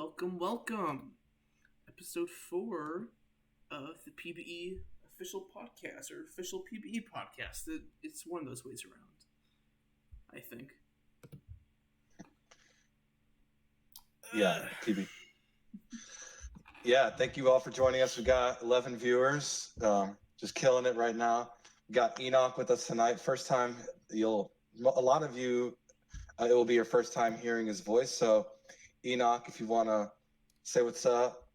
Welcome. Episode 4 of the PBE official podcast, or official PBE podcast. It's one of those ways around, I think. Yeah, PB. Yeah, thank you all for joining us. We got 11 viewers, just killing it right now. We got Enoch with us tonight. First time a lot of you, it will be your first time hearing his voice. So, Enoch, if you want to say what's up,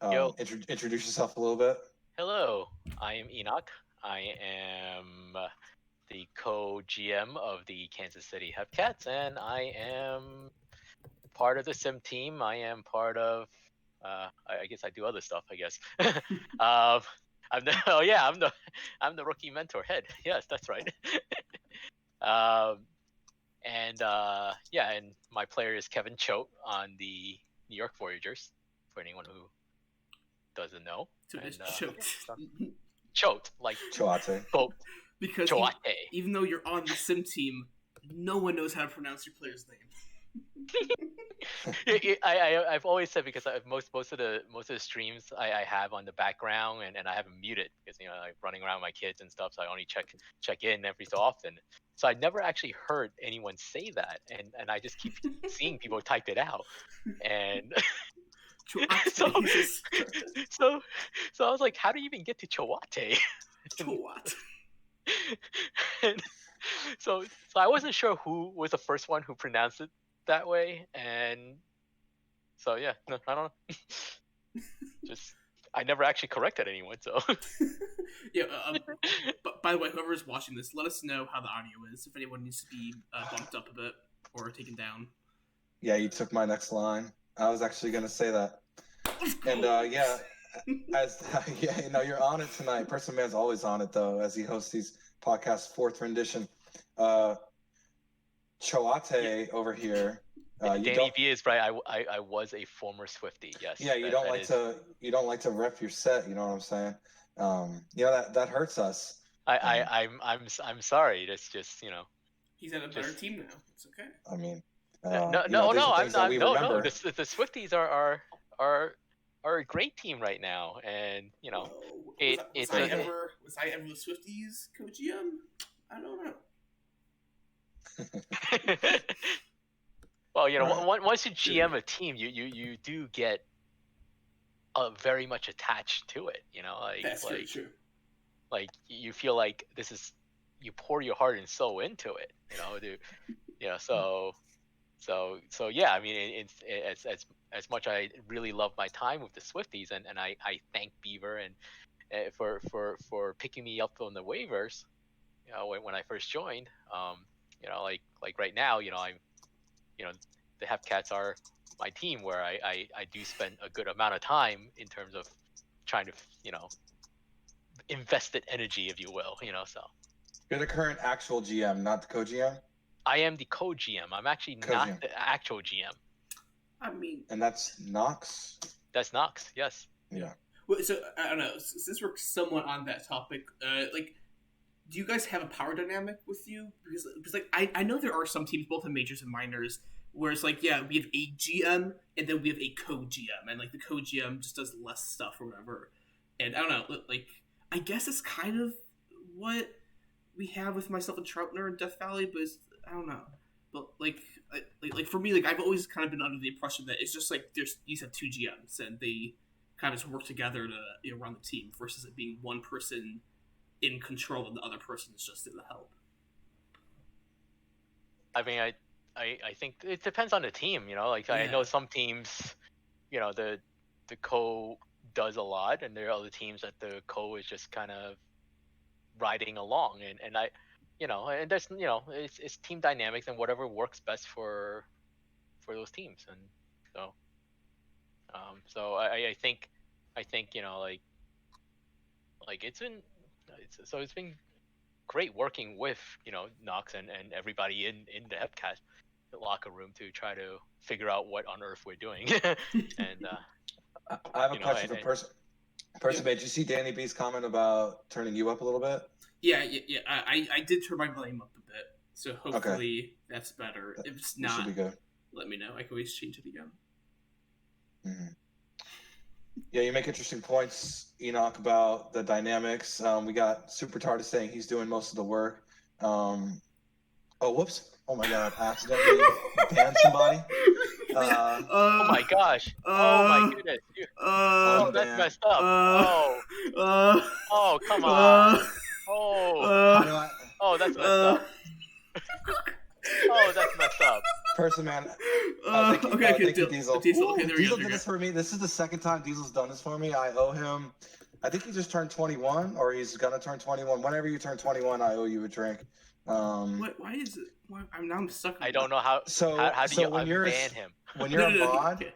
introduce yourself a little bit. Hello, I am Enoch. I am the co-GM of the Kansas City Hepcats, and I am part of the sim team. I am part of, I guess I do other stuff, I guess. I'm the rookie mentor head. Yes, that's right. And my player is Kevin Choate on the New York Voyagers, for anyone who doesn't know. So it's Choate. Choate, like Choate. Boat. Because Choate. Even though you're on the sim team, no one knows how to pronounce your player's name. I've always said, because most of the streams I have on the background, and I have them muted because I'm running around with my kids and stuff, so I only check in every so often. So I never actually heard anyone say that, and I just keep seeing people type it out, and so I was like, how do you even get to Choate? Choate. And so I wasn't sure who was the first one who pronounced it that way, and so I don't know. Just I never actually corrected anyone, so yeah. But by the way, whoever's watching this, let us know how the audio is. If anyone needs to be bumped up a bit or taken down. Yeah, you took my next line. I was actually gonna say that. And you're on it tonight. Person Man's always on it though, as he hosts these podcasts. Fourth rendition. Choate over here. Danny V is right. I was a former Swiftie. Yes. Yeah, you don't like to rep your set. You know what I'm saying? That hurts us. I'm sorry. It's just He's at a better team now. It's okay. I mean, no. The Swifties are a great team right now, and was I ever the Swifties co-GM? I don't know. Well, once you GM a team, you do get very much attached to it. That's very true. Like you feel like you pour your heart and soul into it. So yeah. I mean, it's as much I really love my time with the Swifties, and I thank Beaver and for picking me up on the waivers. When I first joined. Like right now, I'm the Hepcats are my team, where I do spend a good amount of time in terms of trying to invested energy, if you will. So you're the current actual GM, not the co-GM. I am the co-GM. I'm actually not the actual GM. I mean, and that's Knox. That's Knox. Yes. Yeah. Well, so I don't know. Since we're somewhat on that topic, do you guys have a power dynamic with you? Because I know there are some teams, both in majors and minors, where it's we have a GM and then we have a co-GM, and the co-GM just does less stuff or whatever. And I don't know, I guess it's kind of what we have with myself and Troutner in Death Valley, but I don't know. But for me, I've always kind of been under the impression that it's just you have two GMs and they kind of just work together to run the team, versus it being one person in control and the other person is just in the help. I mean, I think it depends on the team. I know some teams, the co does a lot, and there are other teams that the co is just kind of riding along, and I, and there's it's team dynamics and whatever works best for those teams, and so I think it's been great working with Knox and everybody in the Hepcat locker room to try to figure out what on earth we're doing. And I have a question for person. Did you see Danny B's comment about turning you up a little bit? Yeah. I did turn my volume up a bit, so hopefully that's better. If it's not, should be good. Let me know. I can always change it again. Yeah, you make interesting points, Enoch, about the dynamics. We got Super Tardis saying he's doing most of the work. Oh, whoops. Oh my God, I accidentally banned somebody. Oh my gosh. Oh my goodness. One Oh, that's ban. messed up. Oh. Oh, come on. Oh. How do I? Oh, that's messed up. Oh, that's messed up. Person, man. Okay, okay, Thank you, Diesel. Diesel. Okay, Ooh, there we Diesel go. did this for me. This is the second time Diesel's done this for me. I owe him. I think he just turned 21, or he's gonna turn 21. Whenever you turn 21, I owe you a drink. What? Why is it? I'm stuck. I don't know how. So How do you when you're unban him? when you're a mod,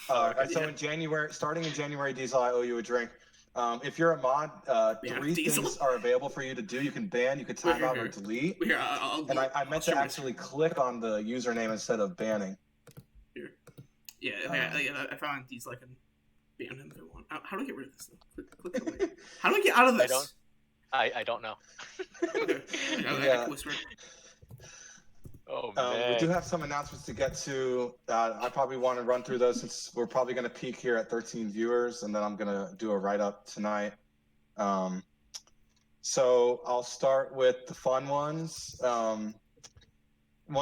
Okay. so in January, starting in January, Diesel, I owe you a drink. If you're a mod, three Diesel. things are available for you to do. You can ban, you can time out, or delete. Here, And I meant to actually click on the username instead of banning. Here. Yeah, I found Diesel. I can ban him if I want. How do I get rid of this thing? Click away. How do I get out of this? I don't know. Okay. Yeah. Oh man. We do have some announcements to get to. I probably want to run through those since we're probably going to peak here at 13 viewers, and then I'm going to do a write-up tonight. So I'll start with the fun ones. Well,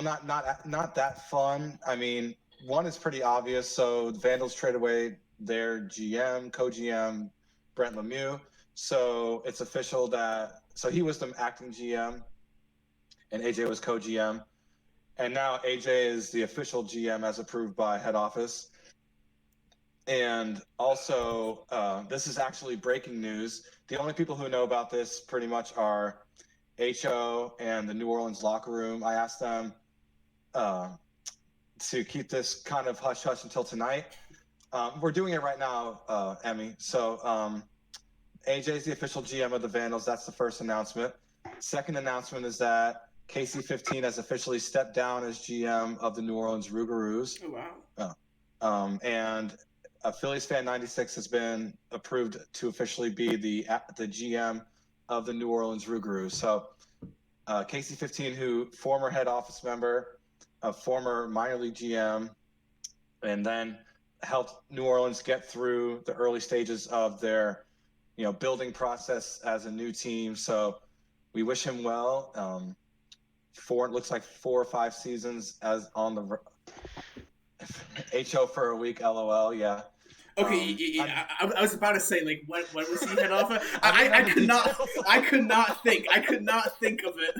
not that fun. I mean, one is pretty obvious. So the Vandals trade away their GM, co-GM, Brent Lemieux. So it's official that he was the acting GM, and AJ was co-GM. And now AJ is the official GM as approved by head office. And also, this is actually breaking news. The only people who know about this pretty much are HO and the New Orleans locker room. I asked them to keep this kind of hush-hush until tonight. We're doing it right now, Emmy. So AJ is the official GM of the Vandals. That's the first announcement. Second announcement is that KC15 has officially stepped down as GM of the New Orleans Rougarous. Oh, wow. And Phillies Fan 96 has been approved to officially be the GM of the New Orleans Rougarous. So KC15, who former head office member, a former minor league GM, and then helped New Orleans get through the early stages of their building process as a new team. So we wish him well. It looks like 4 or 5 seasons as on the HO for a week, LOL. Yeah. Okay, I was about to say, like, when was he head off? I could not think of it.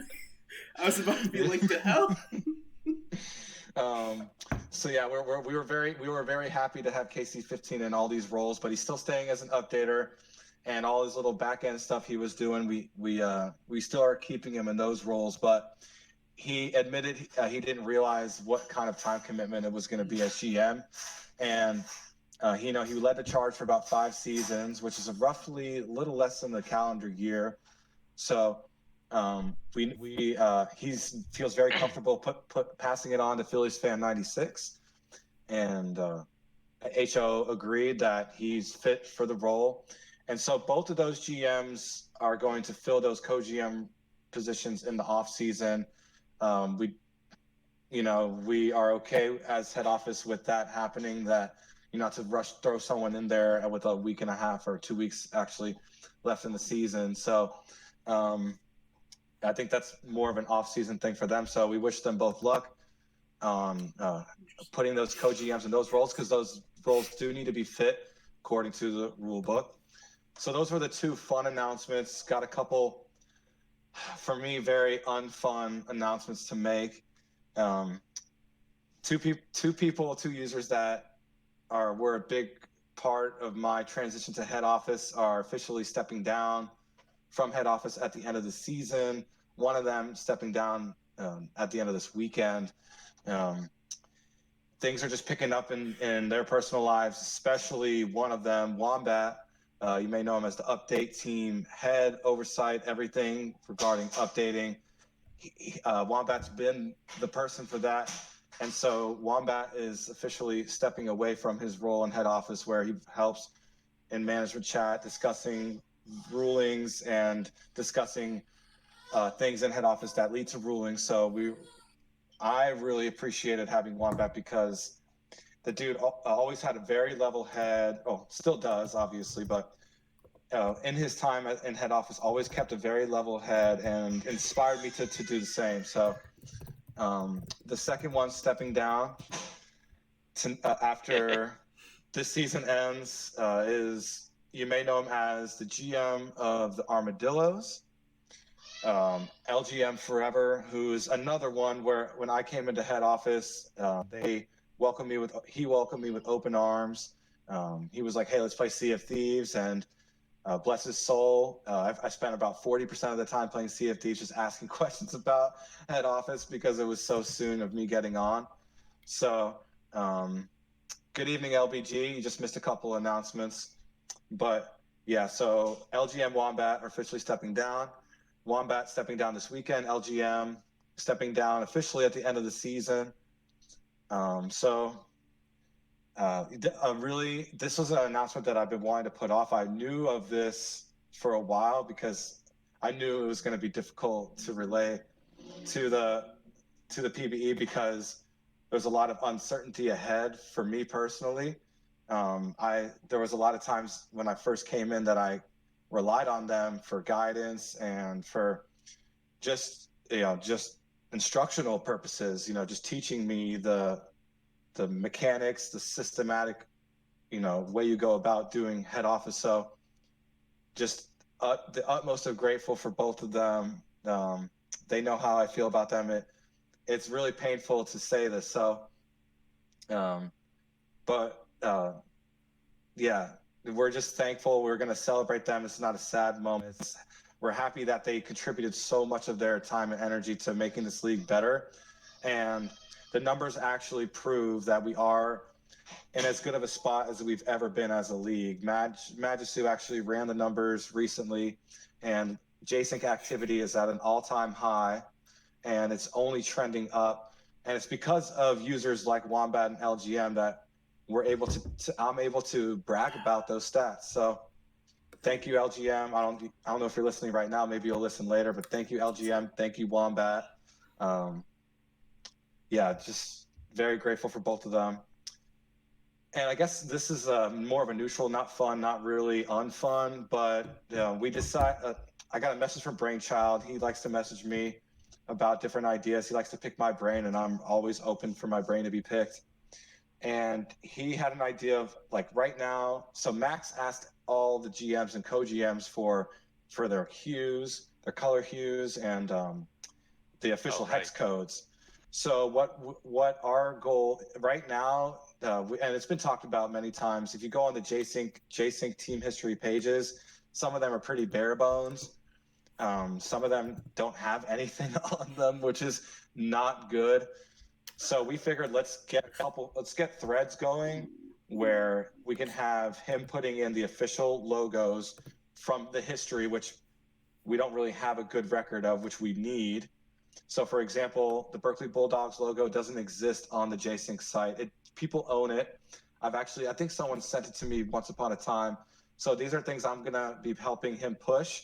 I was about to be like, the hell. So yeah, we were very happy to have KC15 in all these roles, but he's still staying as an updater, and all his little back end stuff he was doing. We still are keeping him in those roles, but he admitted he didn't realize what kind of time commitment it was going to be as GM, and he led the charge for about 5 seasons, which is roughly a little less than the calendar year. So he feels very comfortable passing it on to Phillies Fan 96, and HO agreed that he's fit for the role, and so both of those GMs are going to fill those co-GM positions in the off season. We are okay as head office with that happening, that not to throw someone in there with a week and a half or 2 weeks actually left in the season. So I think that's more of an off-season thing for them. So we wish them both luck on putting those co-GMs in those roles, because those roles do need to be fit according to the rule book. So those were the 2 fun announcements. Got a couple, for me, very unfun announcements to make. 2 users that were a big part of my transition to head office are officially stepping down from head office at the end of the season. One of them stepping down at the end of this weekend. Things are just picking up in their personal lives, especially one of them, Wombat. You may know him as the update team head, oversight everything regarding updating. Wombat's been the person for that. And so Wombat is officially stepping away from his role in head office, where he helps in management chat, discussing rulings and discussing things in head office that lead to rulings. So I really appreciated having Wombat, because the dude always had a very level head. Oh, still does, obviously, but in his time in head office, always kept a very level head and inspired me to do the same. So the second one stepping down after this season ends is, you may know him as the GM of the Armadillos, LGM Forever, who's another one where when I came into head office, he welcomed me with open arms. He was like, "Hey, let's play Sea of Thieves," and bless his soul, I spent about 40% of the time playing Sea of Thieves, just asking questions about head office because it was so soon of me getting on. So, good evening, LBG. You just missed a couple announcements, but yeah. So LGM Wombat are officially stepping down. Wombat stepping down this weekend. LGM stepping down officially at the end of the season. Really, this was an announcement that I've been wanting to put off. I knew of this for a while because I knew it was going to be difficult to relay to the PBE because there's a lot of uncertainty ahead for me personally. There was a lot of times when I first came in that I relied on them for guidance and for just instructional purposes, just teaching me the mechanics, the systematic, way you go about doing head office. So just the utmost of grateful for both of them. They know how I feel about them. It's really painful to say this. So, yeah, we're just thankful. We're going to celebrate them. It's not a sad moment. We're happy that they contributed so much of their time and energy to making this league better. And the numbers actually prove that we are in as good of a spot as we've ever been as a league. Magisu actually ran the numbers recently, and JSync activity is at an all-time high, and it's only trending up. And it's because of users like Wombat and LGM that I'm able to brag about those stats. So thank you, LGM. I don't know if you're listening right now. Maybe you'll listen later, but thank you, LGM. Thank you, Wombat. Yeah, just very grateful for both of them. And I guess this is more of a neutral, not fun, not really unfun, but we decide. I got a message from Brainchild. He likes to message me about different ideas. He likes to pick my brain, and I'm always open for my brain to be picked. And he had an idea of like right now. So Max asked all the GMs and co-GMs for their hues, their color hues, and the official hex codes. So what our goal right now, and it's been talked about many times, if you go on the JSync team history pages, some of them are pretty bare bones. Some of them don't have anything on them, which is not good. So we figured let's get threads going where we can have him putting in the official logos from the history, which we don't really have a good record of, which we need. So, for example, the Berkeley Bulldogs logo doesn't exist on the JSync site. People own it. I think someone sent it to me once upon a time. So these are things I'm going to be helping him push.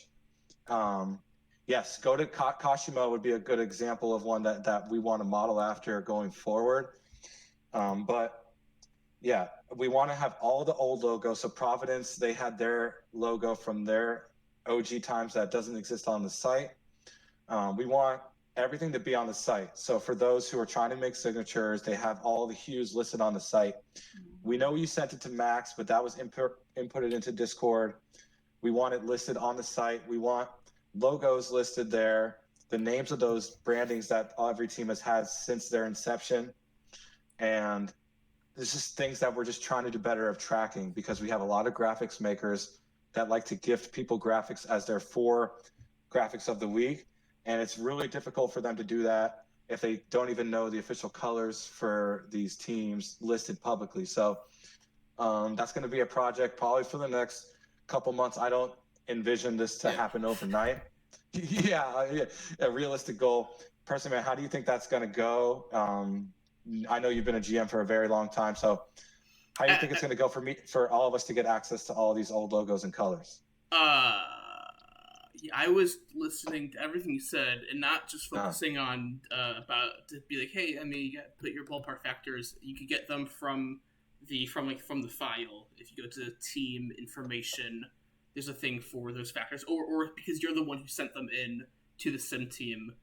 Yes, go to Kashimo would be a good example of one that we want to model after going forward. But yeah, we want to have all the old logos. So Providence, they had their logo from their OG times that doesn't exist on the site. We want everything to be on the site. So for those who are trying to make signatures, they have all the hues listed on the site. We know you sent it to Max, but that was inputted into Discord. We want it listed on the site. We want logos listed there, the names of those brandings that every team has had since their inception. And there's just things that we're just trying to do better of tracking because we have a lot of graphics makers that like to gift people graphics as their 4 graphics of the week. And it's really difficult for them to do that if they don't even know the official colors for these teams listed publicly. So that's going to be a project probably for the next couple months. I don't envision this to happen overnight. Yeah, a realistic goal. Personally, man, how do you think that's going to go? I know you've been a GM for a very long time. So how do you think it's going to go for all of us to get access to all these old logos and colors? I was listening to everything you said and not just focusing on about to be like, hey, I mean, you got to put your ballpark factors. You could get them from from the file, if you go to team information, there's a thing for those factors, or because you're the one who sent them in to the sim team,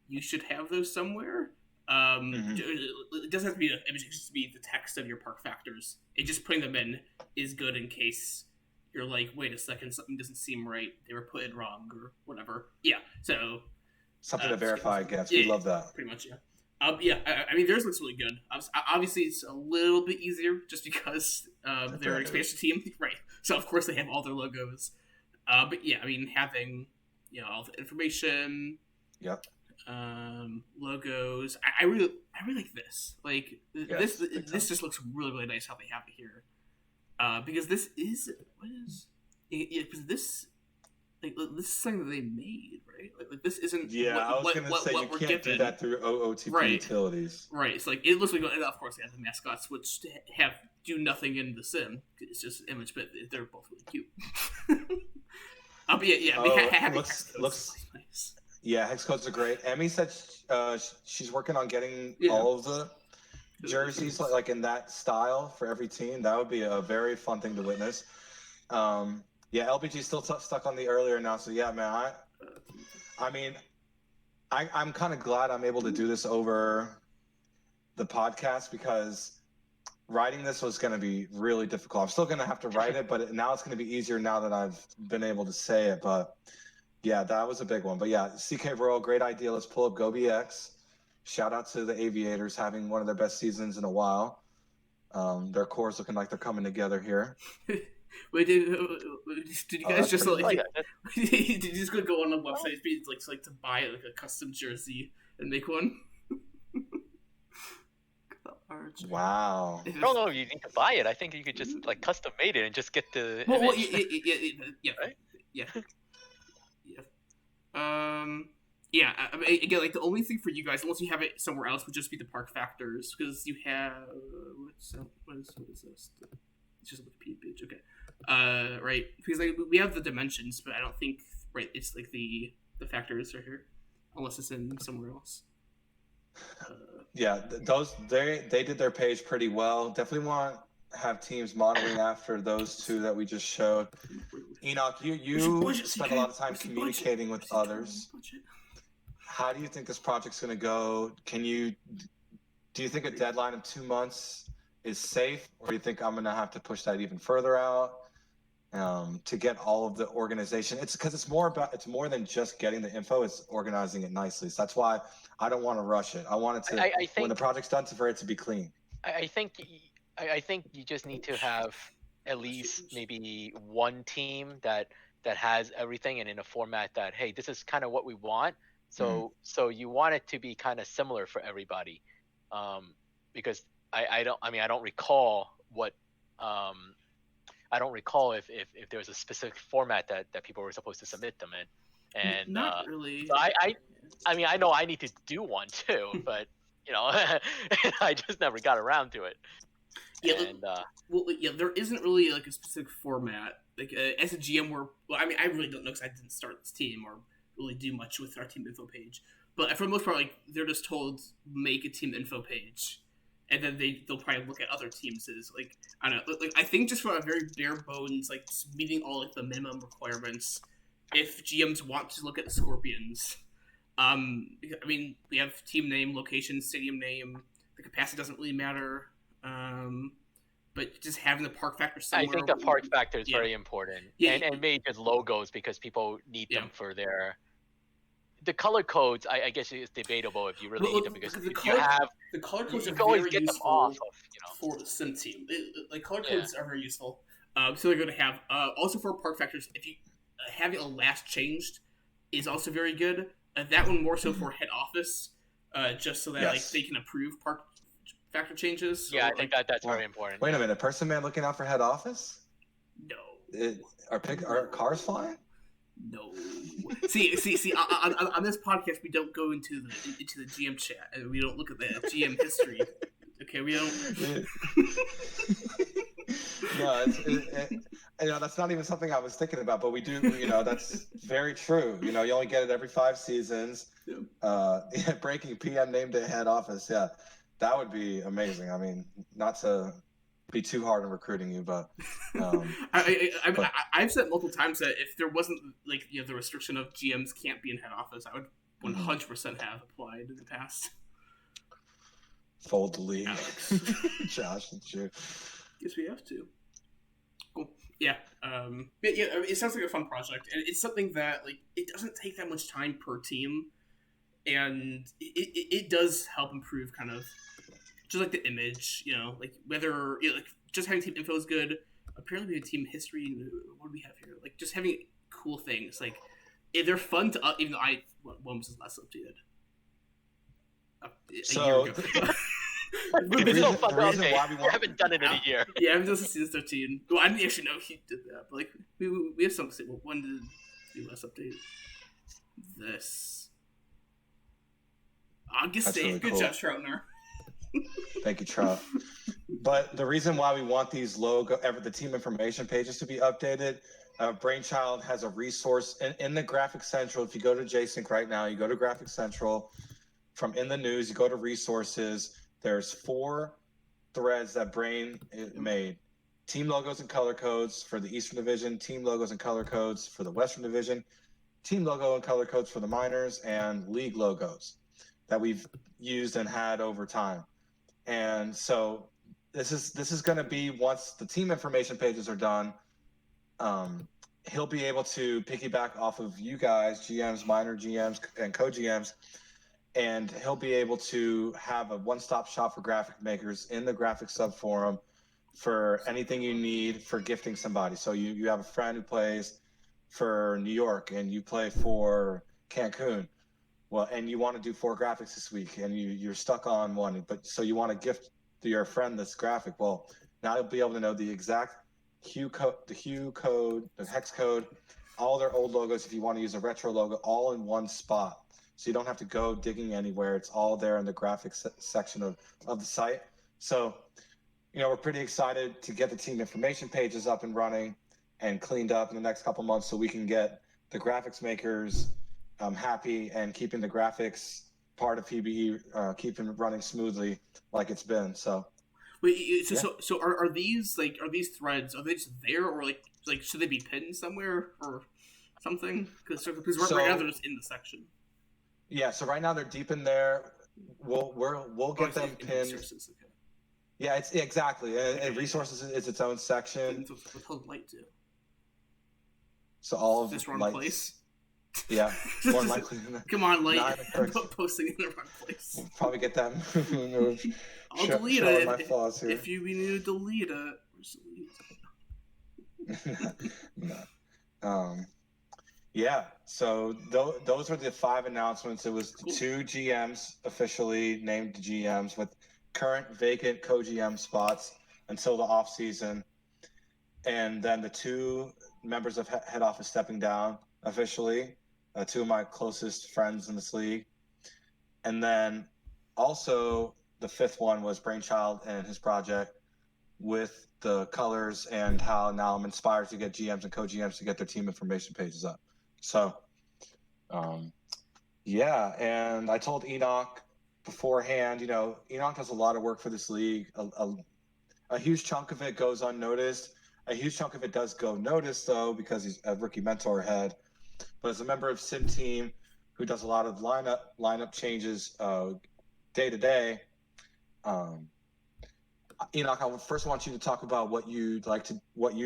you should have those somewhere. It doesn't have to be an image; it just be the text of your park factors. It just putting them in is good in case you're like, wait a second, something doesn't seem right. They were put in wrong or whatever. Yeah, so something to verify, I guess. We love that. Pretty much, yeah. I mean, theirs looks really good. Obviously, it's a little bit easier just because they're an expansion team, right? So of course they have all their logos. But yeah, I mean, having all the information, yep, logos. I really like this. Like this just looks really really nice how they have it here. Because this is because this. Like, this is something that they made, right? Like this isn't. Yeah, I was gonna say you can't do that through OOTP utilities. Right. It's like it looks like, and of course, they have the mascots, which do nothing in the sim. It's just an image, but they're both really cute. Looks nice. Yeah, hex codes are great. Emmy said she's working on getting all of the jerseys like in that style for every team. That would be a very fun thing to witness. Yeah, LBG's still stuck on the earlier now, so yeah, man. I mean, I'm kind of glad I'm able to do this over the podcast because writing this was going to be really difficult. I'm still going to have to write it, but now it's going to be easier now that I've been able to say it. But yeah, that was a big one. But yeah, CK Royal, great idea. Let's pull up GoBX. Shout out to the Aviators having one of their best seasons in a while. Their core is looking like they're coming together here. Wait, did you guys just did you just go on the website like to buy like a custom jersey and make one? Wow. I don't know if you need to buy it. I think you could just like custom made it and just get the yeah. Right? Yeah. Yeah. I mean, again, like the only thing for you guys, unless you have it somewhere else, would just be the park factors because you have what is this? It's just a Wikipedia page. Okay. Right, because like we have the dimensions, but I don't think it's like the factors are here, unless it's in somewhere else. Yeah, those they did their page pretty well. Definitely want to have teams modeling after those two that we just showed. Enoch, you spent a lot of time communicating with others. How do you think this project's going to go? Do you think a deadline of 2 months is safe, or do you think I'm going to have to push that even further out? To get all of the organization. It's because it's more than just getting the info, it's organizing it nicely. So that's why I don't want to rush it. I want it to, I think, when the project's done, for it to be clean. I think you just need to have at least maybe one team that has everything and in a format that, hey, this is kind of what we want. So you want it to be kind of similar for everybody. Because I don't recall what I don't recall if there was a specific format that people were supposed to submit them in, and not really. So I know I need to do one too, but I just never got around to it. Yeah, and, there isn't really like a specific format. Like as a GM, I really don't know because I didn't start this team or really do much with our team info page. But for the most part, like they're just told make a team info page. And then they'll probably look at other teams as like I don't know. Like I think just for a very bare bones, like meeting all like the minimum requirements. If GMs want to look at the Scorpions, I mean we have team name, location, stadium name. The capacity doesn't really matter. But just having the park factor somewhere. I think the park factor is very important. Yeah, and maybe just logos because people need them for their. The color codes, I guess, is debatable if you really need them because the color codes are very useful for the sim team. Like color codes are very useful. So they're going to have also for park factors. If you having a last changed is also very good. That one more so for head office, just so that like they can approve park factor changes. Yeah, I think that's very important. Wait a minute, Person Man looking out for head office? No. Are cars flying? No. See. On this podcast, we don't go into the GM chat, and we don't look at the GM history. Okay, we don't. No, that's not even something I was thinking about, but we do. That's very true. You only get it every 5 seasons. Breaking PM named it head office. Yeah, that would be amazing. I mean, not to be too hard on recruiting you, but I've said multiple times that if there wasn't like the restriction of GMs can't be in head office, I would 100% have applied in the past. Fold the league. Josh, it's you. Guess we have to. Cool. Yeah. It sounds like a fun project, and it's something that like it doesn't take that much time per team, and it does help improve kind of just like the image, like whether like just having team info is good. Apparently, we have team history. What do we have here? Like just having cool things. Like if they're fun to even though when was this last updated? A year ago. The reason why we haven't done it in a year. Yeah, I haven't done since season 13. Well, I didn't actually know he did that. But like we have something to say. Well, when did the last update? This August 8th. Really good cool. job, Troutner. Thank you, Trout. But the reason why we want these the team information pages to be updated, Brainchild has a resource in the Graphics Central. If you go to JSync right now, you go to Graphics Central. From in the news, you go to resources. There's 4 threads that Brain made. Team logos and color codes for the Eastern Division, team logos and color codes for the Western Division, team logo and color codes for the minors, and league logos that we've used and had over time. And so this is going to be, once the team information pages are done, he'll be able to piggyback off of you guys, GMs, minor GMs, and co-GMs, and he'll be able to have a one-stop shop for graphic makers in the graphic sub-forum for anything you need for gifting somebody. So you have a friend who plays for New York and you play for Cancun. Well, and you want to do 4 graphics this week, and you're stuck on one, but so you want to gift to your friend this graphic. Well, now you'll be able to know the exact hue code, the hex code, all their old logos. If you want to use a retro logo, all in one spot, so you don't have to go digging anywhere. It's all there in the graphics section of the site. So, we're pretty excited to get the team information pages up and running and cleaned up in the next couple months, so we can get the graphics makers happy and keeping the graphics part of PBE keeping it running smoothly like it's been. So, wait, so are these threads? Are they just there, or like should they be pinned somewhere or something? Because right now they're just in the section. Yeah, so right now they're deep in there. We'll get them pinned. Resources, okay. Yeah, it's exactly. And resources is its own section. What does light do? So all of this wrong lights. Place. Yeah, more likely than that. Come on, Light. I'm posting in the wrong place. We'll probably get that moved. I'll delete it my flaws here. if you need to delete it. No. Yeah, so those are the 5 announcements. It was the 2 GMs officially named GMs with current vacant co-GM spots until the off season, and then the 2 members of head office stepping down officially, 2 of my closest friends in this league. And then also the 5th one was Brainchild and his project with the colors, and how now I'm inspired to get GMs and co-GMs to get their team information pages up. So, yeah, and I told Enoch beforehand, Enoch does a lot of work for this league. A huge chunk of it goes unnoticed. A huge chunk of it does go noticed, though, because he's a rookie mentor head. But as a member of Sim Team, who does a lot of lineup changes day to day, Enoch, I first want you to talk about what you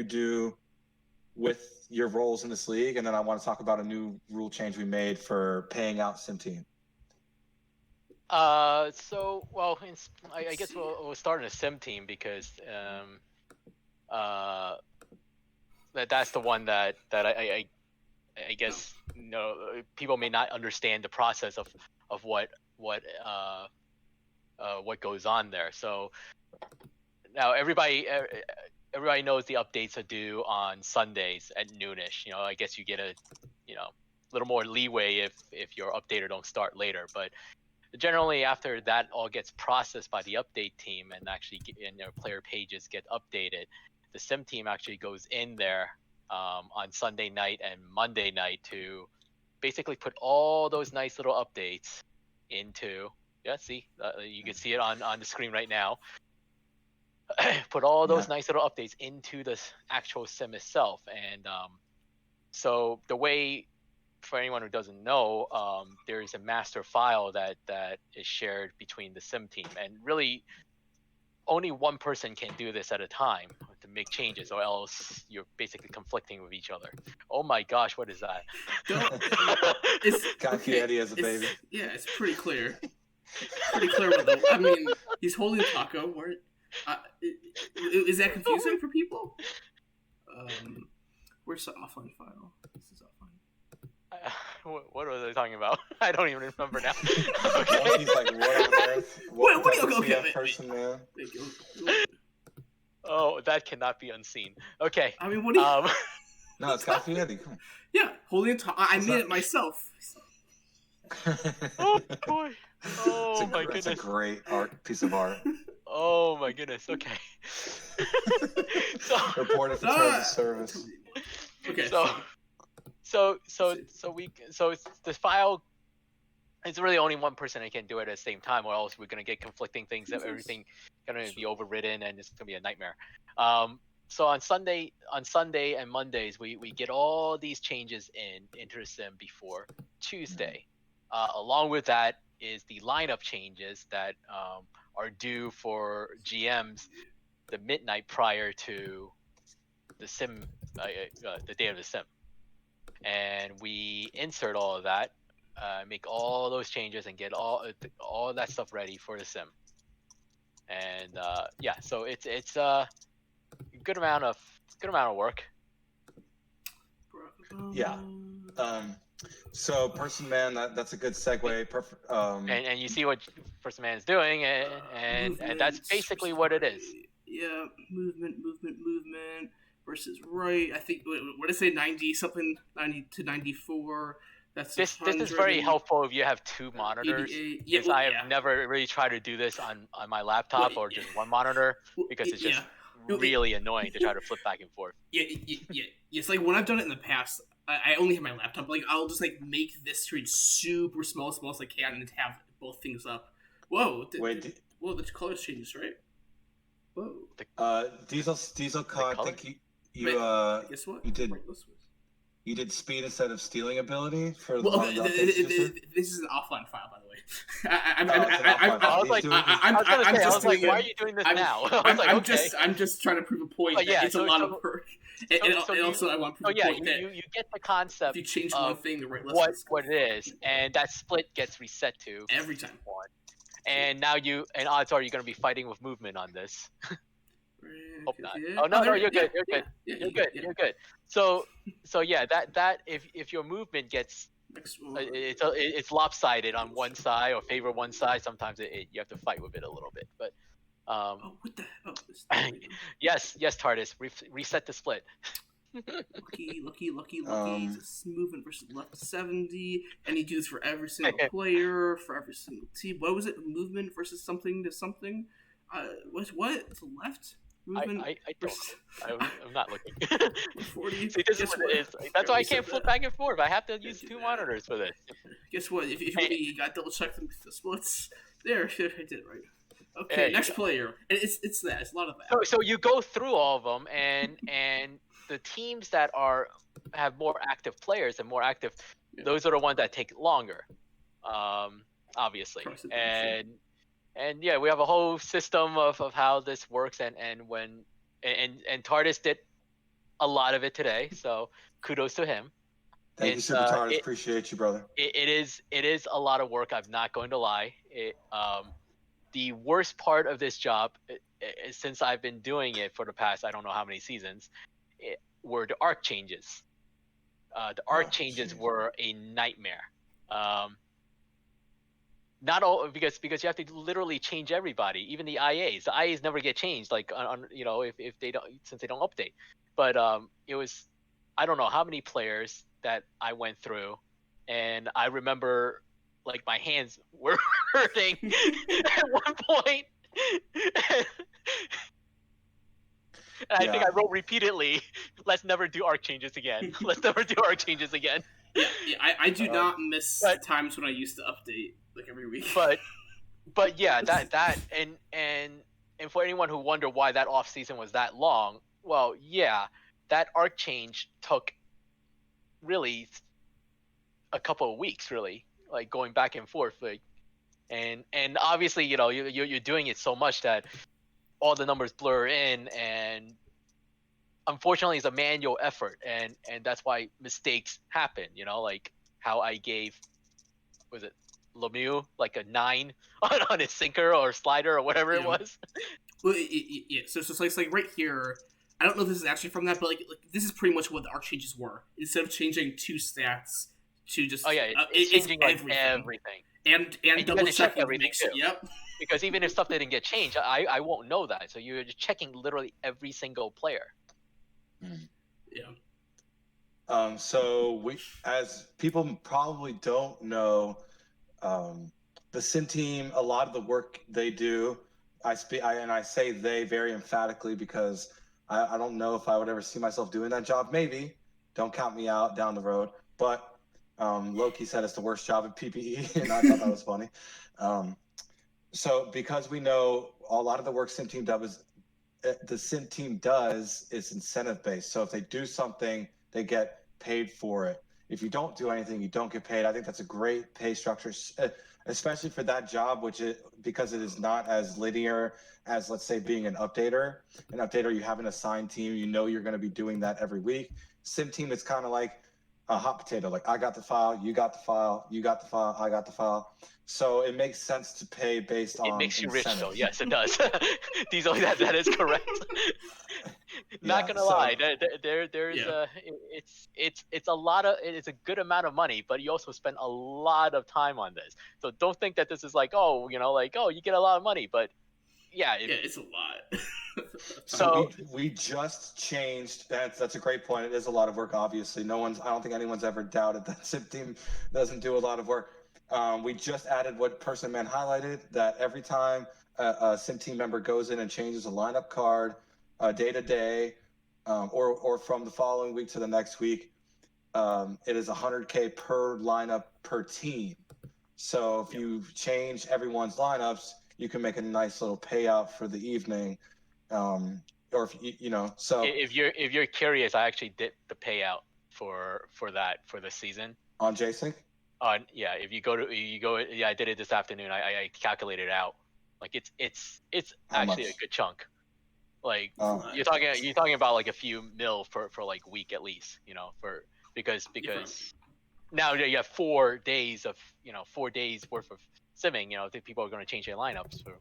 do with your roles in this league, and then I want to talk about a new rule change we made for paying out Sim Team. I guess we'll start in a Sim Team because that's the one that I guess people may not understand the process of what goes on there. So now everybody knows the updates are due on Sundays at noonish. I guess you get a little more leeway if your updater don't start later, but generally after that all gets processed by the update team and actually player pages get updated, the Sim Team actually goes in there on Sunday night and Monday night to basically put all those nice little updates into. Yeah, see, you can see it on the screen right now. put all those Yeah. nice little updates into the actual sim itself. And so the way, for anyone who doesn't know, there is a master file that is shared between the sim team, and really only one person can do this at a time to make changes, or else you're basically conflicting with each other. Oh my gosh, what is that? It's Guy okay, Fieri as a it's- baby. Yeah, it's pretty clear. Pretty clear what the. I mean, he's holding a taco. Where, is that confusing for people? Where's the offline file? This is offline. What was I talking about? I don't even remember now. He's like, what on earth? What do you- type of okay, CF wait. person, man? Oh, that cannot be unseen. Okay. I mean, what do you? No, it's Guy Fieri. Come Yeah, holding a taco. I Is made that- it myself. on. Oh boy. Oh my It's a goodness. great piece of art. Oh my goodness. Okay. So Reported for terms of service. Okay. so it's the file. It's really only one person that can do it at the same time, or else we're gonna get conflicting things. That everything gonna be overridden, and it's gonna be a nightmare. So on Sunday and Mondays, we get all these changes into the sim before Tuesday. Along with that is the lineup changes that are due for GMs the midnight prior to the sim, the day of the sim, and we insert all of that, make all those changes, and get all that stuff ready for the sim. And yeah, so it's a good amount of work. Yeah. So Person Man, that's a good segue. Perfect. And you see what Person Man is doing, and that's basically what it is. Yeah, movement versus right. I think what did I say? 90 something, 90 to 94. That's This is very helpful if you have two monitors. 88. Yes, well, I have never really tried to do this on my laptop or just one monitor, because it's just really annoying to try to flip back and forth. Yeah. It's like when I've done it in the past, I only have my laptop. Like I'll just like make this screen super small as I can, and have both things up. Whoa! Whoa! The colors changes, right? Whoa! Diesel Cog, I think you guess what? you did speed instead of stealing ability for well, one of the updates, this is an offline file, by the way. I was like, why are you doing this now? I'm just trying to prove a point. That it's a lot of work. And also, I want to prove a point that you get the concept. If you change one thing, the right what it is, and that split gets reset to every time. And now odds are you're going to be fighting with movement on this. Hope not. Yeah. Oh no, you're good. Yeah. You're good. So yeah, that if your movement gets it's lopsided on one side or favor one side, sometimes you have to fight with it a little bit. But what the hell? yes, TARDIS, reset the split. Lucky. Movement versus left 70, and he do this for every single player, for every single team. What was it? Movement versus something to something. What? To left. Movement I don't know. I'm not looking. 40. See, this is what it is. That's why I can't flip back and forth. I have to use two monitors for this. Guess what? If you got double check the splits, there, I did it right. Okay, next player. And it's a lot of that. So you go through all of them, and the teams that have more active players and more active, those are the ones that take longer, obviously. And yeah, we have a whole system of how this works, and TARDIS did a lot of it today, so kudos to him. Thank you, Super TARDIS. Appreciate you, brother. It is a lot of work. I'm not going to lie. The worst part of this job, since I've been doing it for the past I don't know how many seasons, were the arc changes. The arc changes were a nightmare. Not all because you have to literally change everybody, even the IAs. The IAs never get changed, like on if they don't, since they don't update. But it was, I don't know how many players that I went through, and I remember like my hands were hurting at one point. And I think I wrote repeatedly, "Let's never do arc changes again. Let's never do arc changes again." Yeah, I do not miss times when I used to update like every week. But yeah, that and and for anyone who wonder why that off season was that long, well, yeah, that arc change took really a couple of weeks, really, like going back and forth, like, and obviously, you're doing it so much that all the numbers blur in, and unfortunately, it's a manual effort, and that's why mistakes happen. Like how I gave, was it Lemieux like a 9 on his sinker or slider or whatever it was. Well, yeah. So it's like right here. I don't know if this is actually from that, but like this is pretty much what the arc changes were. Instead of changing 2 stats to just it's changing like everything. And double checking everything too. Yep. Because even if stuff didn't get changed, I won't know that. So you're just checking literally every single player. Yeah. So as people probably don't know, the Sim team, a lot of the work they do, I say they very emphatically because I don't know if I would ever see myself doing that job. Maybe, don't count me out down the road. But Loki said it's the worst job at PBE, and I thought that was funny. So because we know a lot of the work Sim team does is incentive based. So if they do something, they get paid for it. If you don't do anything, you don't get paid. I think that's a great pay structure, especially for that job, because it is not as linear as, let's say, being an updater. An updater, you have an assigned team. You're going to be doing that every week. Sim team, it's kind of like a hot potato. Like, I got the file, you got the file, you got the file, I got the file. So it makes sense to pay based on. It makes you incentives. rich, though. Yes, it does. Diesel, that is correct. Not gonna lie, there's it's a lot of, it's a good amount of money, but you also spend a lot of time on this. So don't think that this is like, oh, you get a lot of money, but yeah, it's a lot. So we just changed. That's a great point. It is a lot of work. Obviously, I don't think anyone's ever doubted that Sim team doesn't do a lot of work. We just added what Person Man highlighted, that every time a Sim team member goes in and changes a lineup card, day to day, or from the following week to the next week, it is $100K per lineup per team. So if you change everyone's lineups, you can make a nice little payout for the evening. Or if so if you're curious, I actually did the payout for the season on JSync. If you go, I did it this afternoon. I calculated it out. Like it's actually a good chunk. Like you're talking about like a few mil for like week at least, because now you have 4 days of 4 days worth of simming. I think people are going to change their lineups for.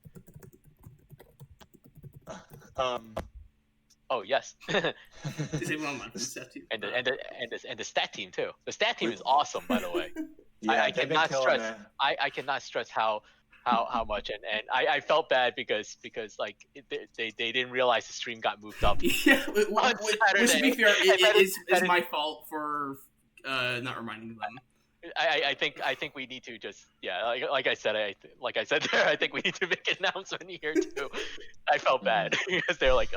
Oh yes. Disable online from the stat team. And the stat team too. The stat team is awesome, by the way. Yeah, I cannot stress. I cannot stress how much, and I felt bad because like they didn't realize the stream got moved up. Yeah, which to be fair, it is my fault for not reminding them. I think we need to just like I said there, I think we need to make an announcement here too. I felt bad because they're like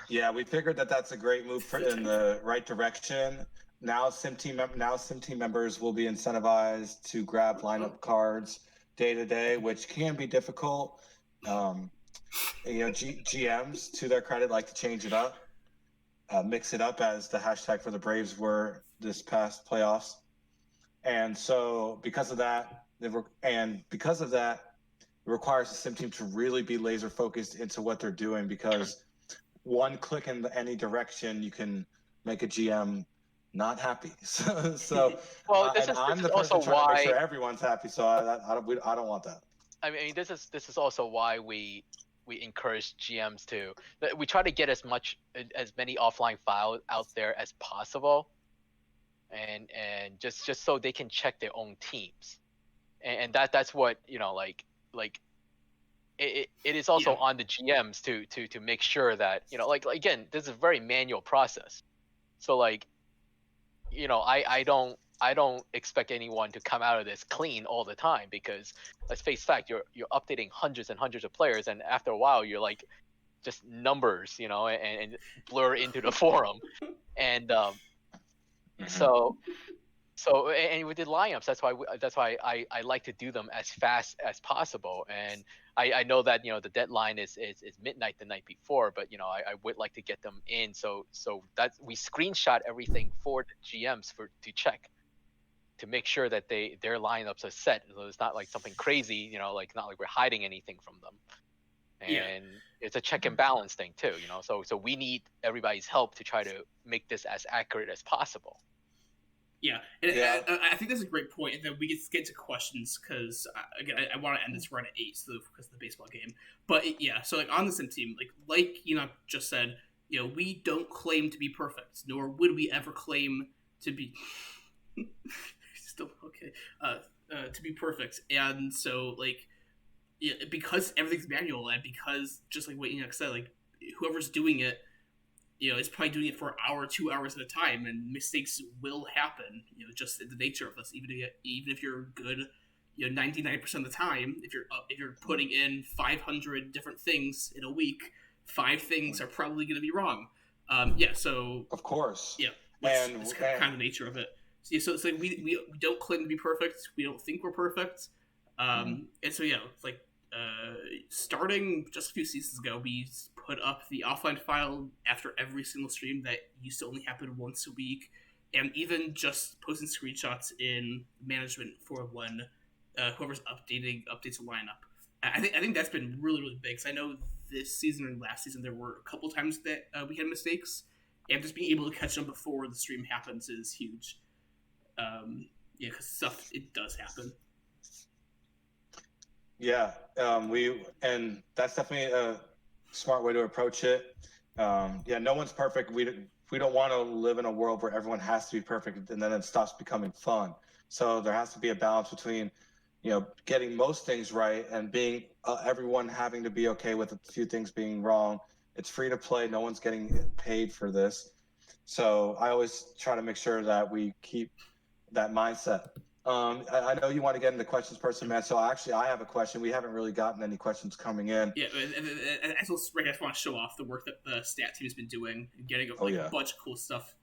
Yeah, we figured that's a great move in the right direction. Now Sim team members will be incentivized to grab lineup cards day to day, which can be difficult. GMs, to their credit, like to change it up, mix it up, as the hashtag for the Braves were this past playoffs. And so because of that, it requires the Sim team to really be laser focused into what they're doing, because one click in any direction, you can make a GM not happy. Well, I'm the person trying to make sure everyone's happy. So I don't want that. I mean, this is also why we encourage GMs we try to get as many offline files out there as possible, and just so they can check their own teams, and that's what like it is also on the GMs to make sure that like again, this is a very manual process. So like I don't expect anyone to come out of this clean all the time, because let's face fact, you're updating hundreds and hundreds of players, and after a while you're like just numbers, and blur into the forum, and so So and with the lineups, that's why I like to do them as fast as possible. And I know that the deadline is midnight the night before, but I would like to get them in. So that we screenshot everything for the GMs to check to make sure that their lineups are set. So it's not like something crazy, like not like we're hiding anything from them. Yeah. And it's a check and balance thing too, So we need everybody's help to try to make this as accurate as possible. Yeah, and I think that's a great point, and then we can get to questions because again, I want to end this run at 8 so because of the baseball game. But yeah, so like on the sim team, like just said, we don't claim to be perfect, nor would we ever claim to be still okay, to be perfect. And so because everything's manual, and because just like what Enoch said, like whoever's doing it is probably doing it for an hour, 2 hours at a time, and mistakes will happen. Just in the nature of this. Even if you're good, 99% of the time, if you're putting in 500 different things in a week, 5 things are probably going to be wrong. So of course, it's kind of the nature of it. So it's like we don't claim to be perfect. We don't think we're perfect. And so it's like starting just a few seasons ago, we put up the offline file after every single stream that used to only happen once a week, and even just posting screenshots in management for when whoever's updates a lineup. I think that's been really, really big, because I know this season and last season there were a couple times that we had mistakes, and just being able to catch them before the stream happens is huge. Because stuff, it does happen. Yeah, and that's definitely a smart way to approach it. No one's perfect. We don't want to live in a world where everyone has to be perfect, and then it stops becoming fun. So there has to be a balance between, getting most things right and being everyone having to be okay with a few things being wrong. It's free to play. No one's getting paid for this. So I always try to make sure that we keep that mindset. I know you want to get into questions, person, man. So actually, I have a question. We haven't really gotten any questions coming in. Yeah, and I just want to show off the work that the stat team has been doing and getting a bunch of cool stuff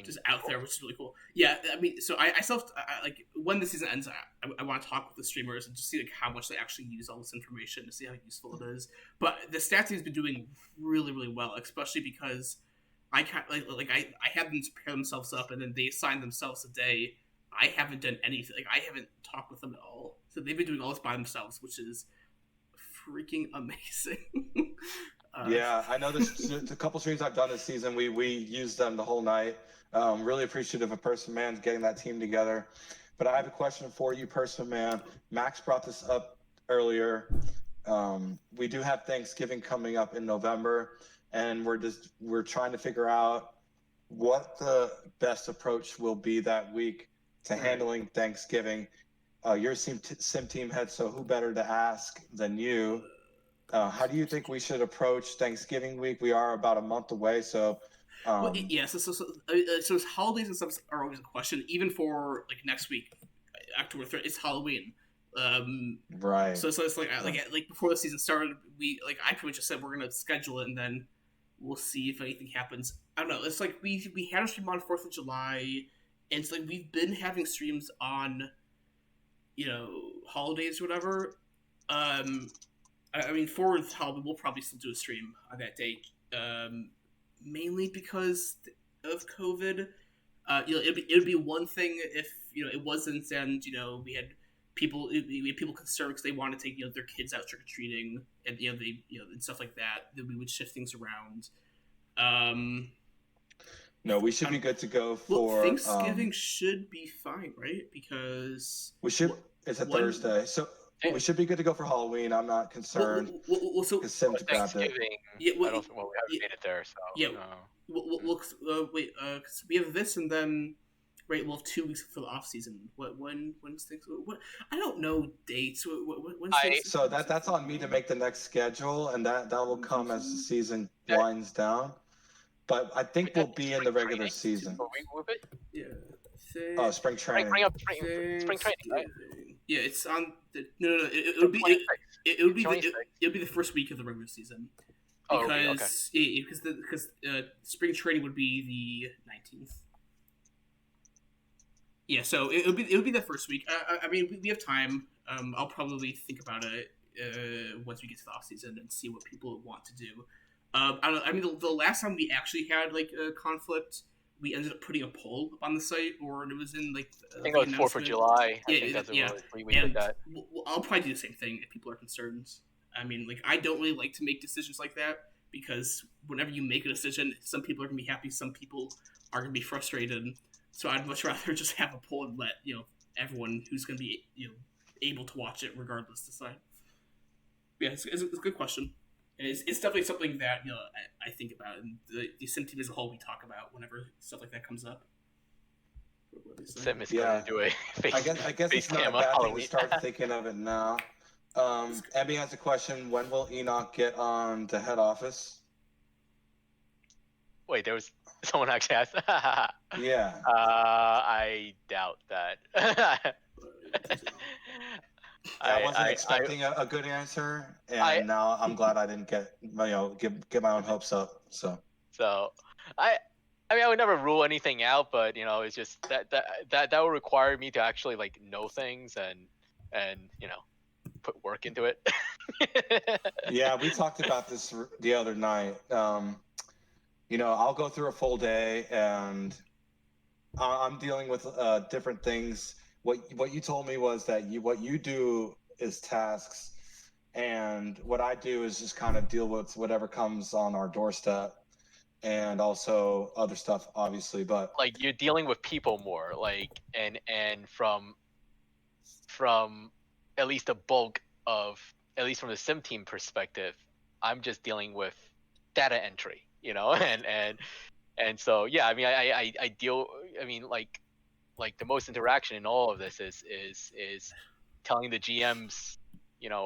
just out there, which is really cool. Yeah, I mean, so I like when the season ends, I want to talk with the streamers and just see how much they actually use all this information to see how useful it is. But the stat team has been doing really, really well, especially because I have them pair themselves up and then they assign themselves a day. I haven't done anything. I haven't talked with them at all. So they've been doing all this by themselves, which is freaking amazing. I know there's a couple streams I've done this season. We used them the whole night. Really appreciative of Person Man getting that team together. But I have a question for you, Person Man. Max brought this up earlier. We do have Thanksgiving coming up in November, and we're trying to figure out what the best approach will be that week to handling Thanksgiving. You're sim team head, so who better to ask than you? How do you think we should approach Thanksgiving week? We are about a month away, so. So holidays and stuff are always a question, even for next week, October 3rd. It's Halloween. Right. So it's like before the season started, I pretty much just said we're gonna schedule it and then we'll see if anything happens. I don't know. It's like we had a stream on 4th of July, and it's like we've been having streams on, holidays or whatever. I mean, for Halloween, we'll probably still do a stream on that date. Mainly because of COVID. It'd be one thing if it wasn't, and we had people concerned because they want to take their kids out trick or treating, and and stuff like that. That we would shift things around. No, we should be good to go for Thanksgiving. Should be fine, right? Because we should. It's a Thursday, so we should be good to go for Halloween. I'm not concerned. So Thanksgiving. Yeah, we haven't made it there. So yeah. Wait, because we have this, and then we'll have 2 weeks for the off season. When's Thanksgiving? What? I don't know dates. So that's on me to make the next schedule, and that will come as the season winds down. But I think we'll be in the regular season. Yeah. Spring training. Bring up spring training, right? Yeah, it's on. No. It'll be the first week of the regular season. Because because spring training would be the 19th. Yeah, so it would be the first week. I mean, we have time. I'll probably think about it once we get to the off season and see what people want to do. I don't. I mean, the last time we actually had like a conflict, we ended up putting a poll up on the site, or it was in like I think it the was 4th of announcement. July. I Yeah, think that's what yeah, we did and that. I'll probably do the same thing if people are concerned. I mean, like I don't really like to make decisions like that because whenever you make a decision, some people are gonna be happy, some people are gonna be frustrated. So I'd much rather just have a poll and let everyone who's gonna be able to watch it regardless decide. Yeah, it's a good question. And it's definitely something that I think about, and the sim team as a whole we talk about whenever stuff like that comes up. Sim is Yeah. going to do a face, I guess face it's not a cam on bad thing to Halloween. start thinking of it now. Abby has a question. When will Enoch get on the head office? Wait, there was someone actually asked. Yeah. I doubt that. I wasn't expecting a good answer, and now I'm glad I didn't get my own hopes up. So I I mean I would never rule anything out, but it's just that would require me to actually like know things and put work into it. yeah, we talked about this the other night. I'll go through a full day, and I'm dealing with different things. What you told me was that what you do is tasks, and what I do is just kind of deal with whatever comes on our doorstep, and also other stuff, obviously. But like you're dealing with people more, like and from at least the bulk of at least from the sim team perspective, I'm just dealing with data entry, and so yeah, I mean I deal. I mean like the most interaction in all of this is telling the GMs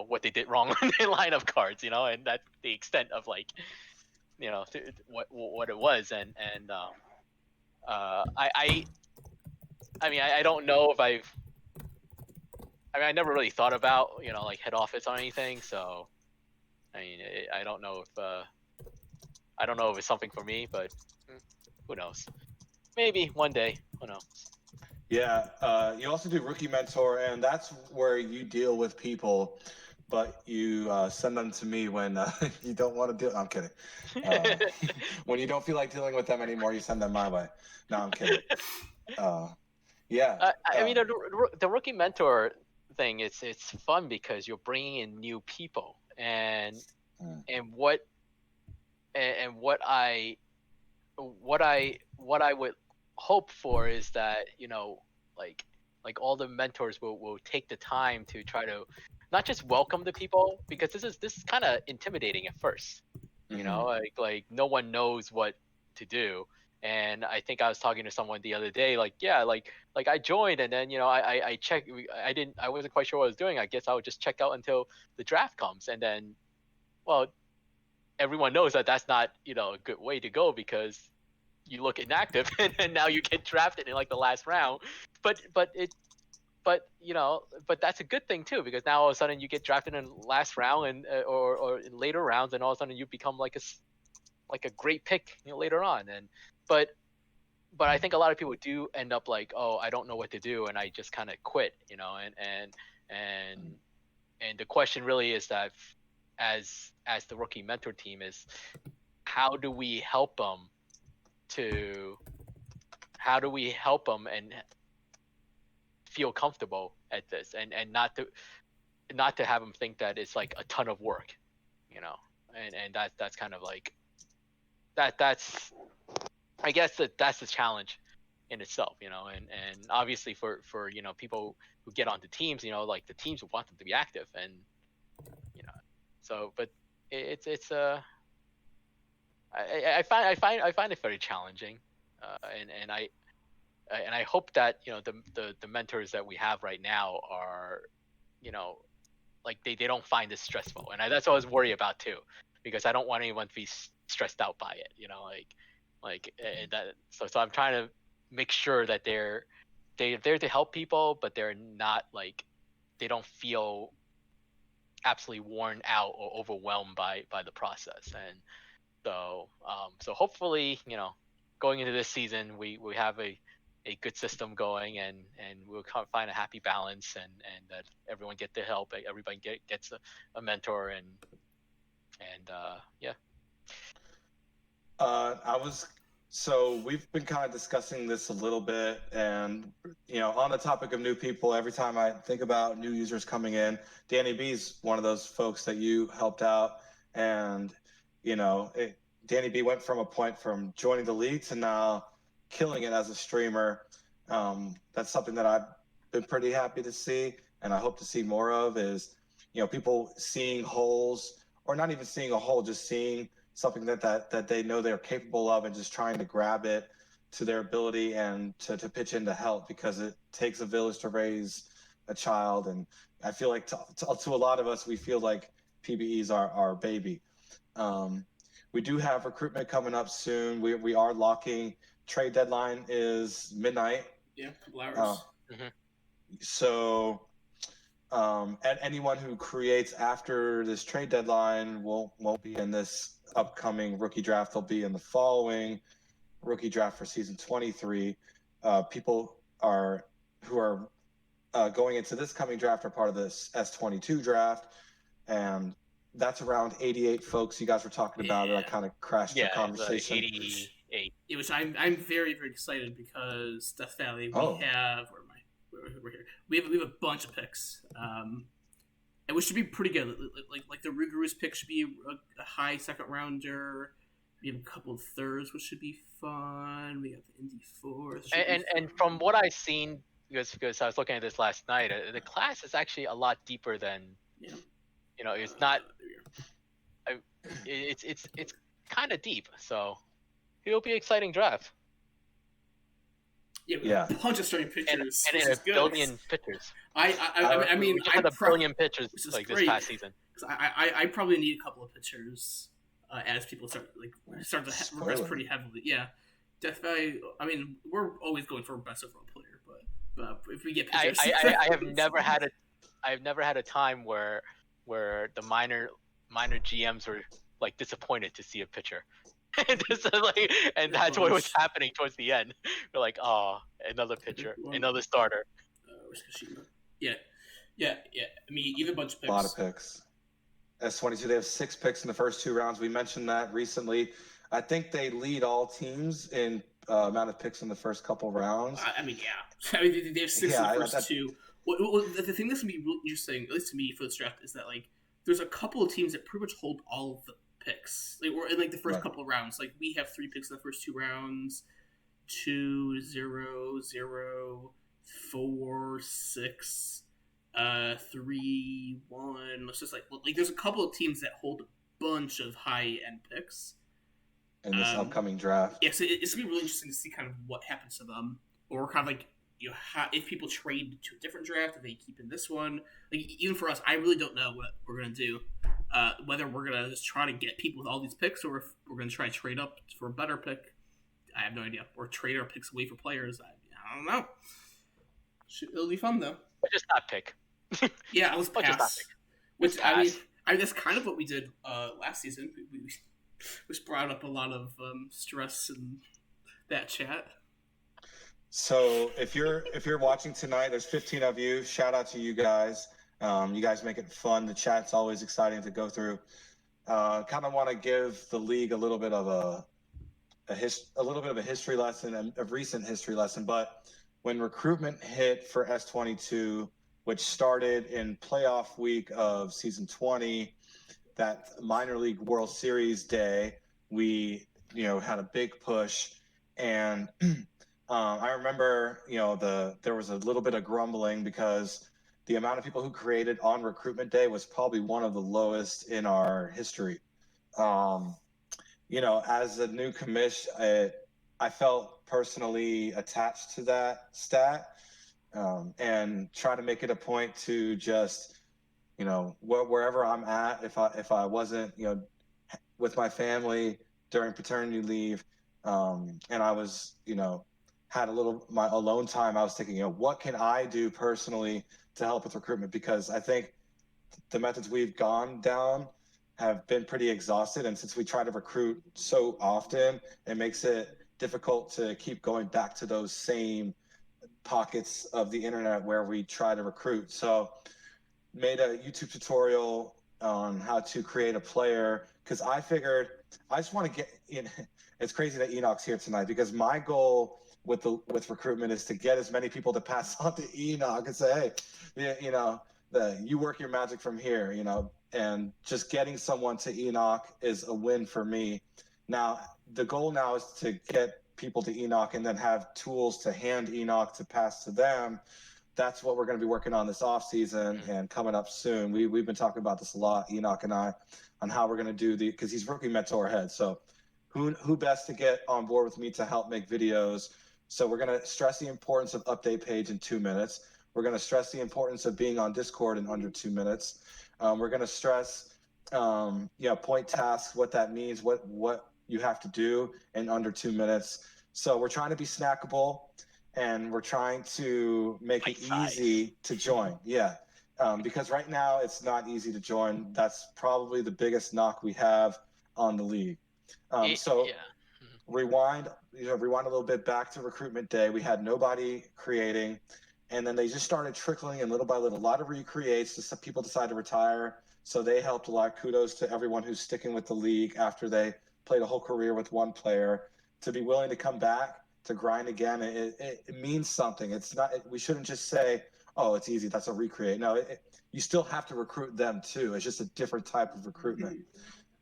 what they did wrong on their lineup cards, and that's the extent of like what it was, and I mean I don't know if I never really thought about like head office or anything, so I mean I don't know if it's something for me, but who knows? Maybe one day. Who knows? yeah, you also do rookie mentor, and that's where you deal with people, but you send them to me when you don't want to deal. I'm kidding. When you don't feel like dealing with them anymore, you send them my way. No, I'm kidding. Yeah. I mean the rookie mentor thing, it's fun because you're bringing in new people, and what I would hope for is that like all the mentors will take the time to try to not just welcome the people, because this is kind of intimidating at first, like no one knows what to do. And I think I was talking to someone the other day, like yeah, like I joined, and then I checked. I wasn't quite sure what I was doing. I guess I would just check out until the draft comes, and then well, everyone knows that that's not a good way to go, because you look inactive and then now you get drafted in like the last round. But that's a good thing too, because now all of a sudden you get drafted in the last round, and or in later rounds, and all of a sudden you become like a great pick later on. And but I think a lot of people do end up like, oh, I don't know what to do, and I just kind of quit, and the question really is that as the rookie mentor team is, how do we help them and feel comfortable at this, and not to have them think that it's like a ton of work, and that's kind of like that's I guess that's the challenge in itself, and obviously for people who get onto teams, like the teams want them to be active, and so but it's I find it very challenging, and I hope that the mentors that we have right now are like they don't find this stressful, and that's what I was worried about too, because I don't want anyone to be stressed out by it, that. So I'm trying to make sure that they're there to help people, but they're not like they don't feel absolutely worn out or overwhelmed by the process. And so hopefully going into this season we have a a good system going, and we'll find a happy balance, and that everyone get the help, everybody gets a mentor, and yeah. So we've been kind of discussing this a little bit, and on the topic of new people, every time I think about new users coming in, Danny B's one of those folks that you helped out, and Danny B went from a point from joining the league to now killing it as a streamer. That's something that I've been pretty happy to see, and I hope to see more of, is people seeing holes, or not even seeing a hole, just seeing something that they know they're capable of, and just trying to grab it to their ability and to pitch in to help, because it takes a village to raise a child. And I feel like to a lot of us, we feel like PBE's our baby. We do have recruitment coming up soon. We are locking. Trade deadline is midnight. Yeah, a couple hours. So and anyone who creates after this trade deadline won't be in this upcoming rookie draft. They'll be in the following rookie draft for season 23. People who are going into this coming draft are part of this S22 draft, and that's around 88 folks you guys were talking about. And I kind of crashed the conversation. Like 88. It was. I'm very, very excited because Death Valley have. We're here. We have a bunch of picks, and which should be pretty good. Like the Rougarous pick should be a high second rounder. We have a couple of thirds, which should be fun. We have the Indy fourth. And from what I've seen, because I was looking at this last night, the class is actually a lot deeper than it's not. It's kind of deep, so it'll be an exciting draft. Yeah, a bunch of starting pitchers, and a billion pitchers. I mean, we just had a billion pitchers this this past season. I probably need a couple of pitchers as people start to progress pretty heavily. Yeah, Death Valley. I mean, we're always going for a best overall player, but if we get pitchers, I have never had a time where the minor GMs were like disappointed to see a pitcher. and that's what was happening towards the end. We're like, oh, another pitcher, another starter. Where's Kashima? Yeah. I mean, you have a bunch of picks. A lot of picks. S22, they have 6 picks in the first 2 rounds. We mentioned that recently. I think they lead all teams in amount of picks in the first couple rounds. I mean, yeah. I mean, they have 6 in the first 2. Well, the thing that's going to be really interesting, at least to me, for this draft, is that, like, there's a couple of teams that pretty much hold all of the picks, like, or in like the first couple of rounds. Like, we have 3 picks in the first 2 rounds, 2, 0, 0, 4, 6, 3, 1. Let's just like there's a couple of teams that hold a bunch of high end picks in this upcoming draft. Yeah, so it's gonna be really interesting to see kind of what happens to them, or kind of like if people trade to a different draft, if they keep in this one. Like, even for us, I really don't know what we're gonna do. Whether we're gonna just try to get people with all these picks, or if we're gonna try to trade up for a better pick, I have no idea. Or trade our picks away for players. I don't know. It'll be fun though. Or just not pick. Yeah, let's pass. Which I mean, that's kind of what we did last season. Which brought up a lot of stress in that chat. So if you're watching tonight, there's 15 of you. Shout out to you guys. You guys make it fun. The chat's always exciting to go through. Kind of want to give the league a little bit of a history lesson, a recent history lesson. But when recruitment hit for S22, which started in playoff week of season 20, that minor league World Series day, we had a big push, and I remember there was a little bit of grumbling because the amount of people who created on recruitment day was probably one of the lowest in our history. As a new commish, I felt personally attached to that stat, and try to make it a point to just, wherever I'm at, if I wasn't, with my family during paternity leave, and I was, had my alone time, I was thinking, what can I do personally to help with recruitment? Because I think the methods we've gone down have been pretty exhausted, and since we try to recruit so often, it makes it difficult to keep going back to those same pockets of the internet where we try to recruit. So made a YouTube tutorial on how to create a player because I figured I just want to get in. It's crazy that Enoch's here tonight because my goal with recruitment is to get as many people to pass on to Enoch and say, hey, you work your magic from here, and just getting someone to Enoch is a win for me. Now, the goal now is to get people to Enoch and then have tools to hand Enoch to pass to them. That's what we're going to be working on this off season and coming up soon. We've been talking about this a lot, Enoch and I, on how we're going to do because he's rookie mentor head. So who best to get on board with me to help make videos? So we're going to stress the importance of update page in 2 minutes. We're going to stress the importance of being on Discord in under 2 minutes. We're going to stress, point tasks, what that means, what you have to do in under 2 minutes. So we're trying to be snackable. And we're trying to make it easy to join. Yeah. Because right now it's not easy to join. That's probably the biggest knock we have on the league. Rewind a little bit back to recruitment day. We had nobody creating. And then they just started trickling in little by little. A lot of recreates. Just people decide to retire. So they helped a lot. Kudos to everyone who's sticking with the league after they played a whole career with one player. To be willing to come back, to grind again, it means something. It's not. We shouldn't just say, "Oh, it's easy. That's a recreate." No, you still have to recruit them too. It's just a different type of recruitment.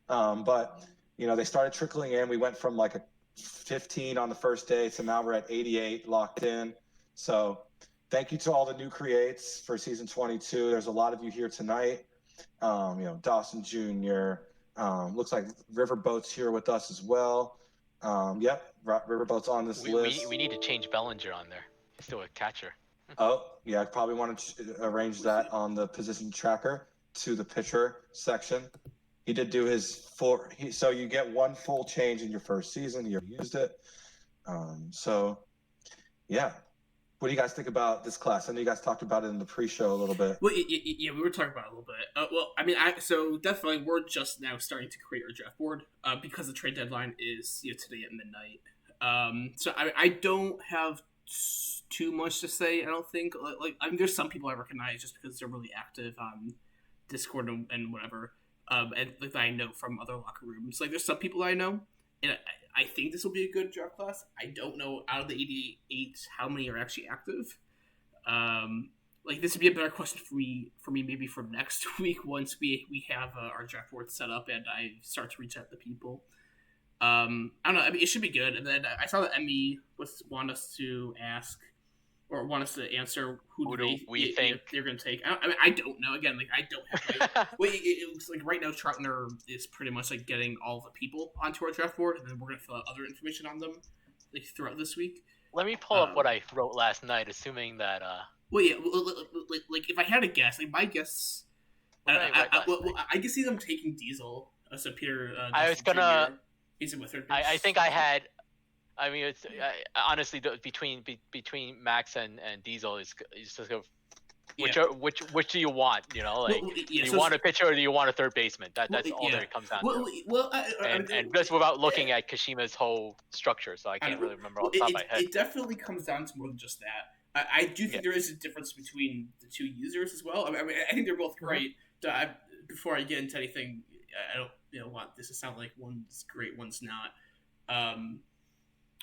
But they started trickling in. We went from like a 15 on the first day to now we're at 88 locked in. So thank you to all the new creates for season 22. There's a lot of you here tonight. Dawson Jr. Looks like Riverboat's here with us as well. Yep, Riverboat's on this list. We need to change Bellinger on there. He's still a catcher. Oh, yeah, I probably want to arrange that on the position tracker to the pitcher section. He did do his so you get one full change in your first season. You used it. Yeah. What do you guys think about this class? I know you guys talked about it in the pre-show a little bit. Well, yeah, we were talking about it a little bit. So definitely we're just now starting to create our draft board because the trade deadline is today at midnight. So I don't have too much to say. I don't think there's some people I recognize just because they're really active on Discord and whatever, and that I know from other locker rooms. There's some people I know, and I think this will be a good draft class. I don't know out of the 88 how many are actually active. This would be a better question for me maybe for next week once we have our draft board set up and I start to reach out to people. I don't know. I mean, it should be good. And then I saw that Emmy want us to answer who do we think they're going to take. I don't know. Again, I don't have. It looks like right now Troutner is pretty much getting all the people onto our draft board, and then we're going to fill out other information on them throughout this week. Let me pull up what I wrote last night, assuming that. If I had a guess, my guess. I can see them taking Diesel. So Peter. I was gonna. He's with her. I think I had. I mean, it's honestly between Max and Diesel is just which do you want? Do you want a pitcher or do you want a third baseman? That's all that it comes down to. And just without looking at Kashima's whole structure, so I can't really remember off the top of my head. It definitely comes down to more than just that. I do think there is a difference between the two users as well. I think they're both great. Before I get into anything, I don't want this to sound like one's great, one's not.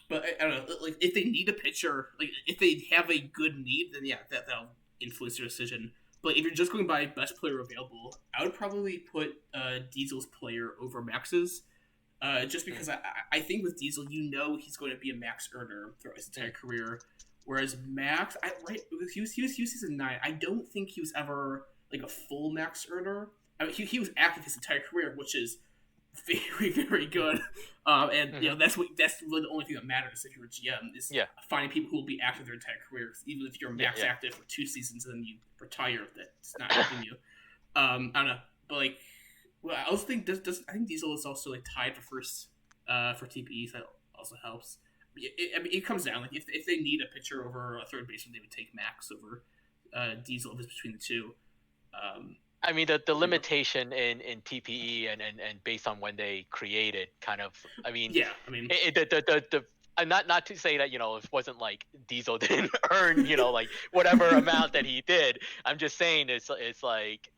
But I don't know. If they need a pitcher, if they have a good need, then that'll influence their decision. But if you're just going by best player available, I would probably put Diesel's player over Max's, just because I think with Diesel, he's going to be a max earner throughout his entire career, whereas Max, he was season 9. I don't think he was ever a full max earner. I mean, he was active his entire career, which is very, very good. That's really the only thing that matters if you're a GM is finding people who will be active their entire career. Even if you're max active for 2 seasons and then you retire, that's not helping you. I don't know, but I also think I think Diesel is also tied for first for TPE, so that also helps. It comes down if they need a pitcher over a third baseman, they would take Max over Diesel if it's between the two. I mean, the limitation in TPE and based on when they created, kind of. I mean, not to say that it wasn't like Diesel didn't earn like whatever amount that he did. I'm just saying it's like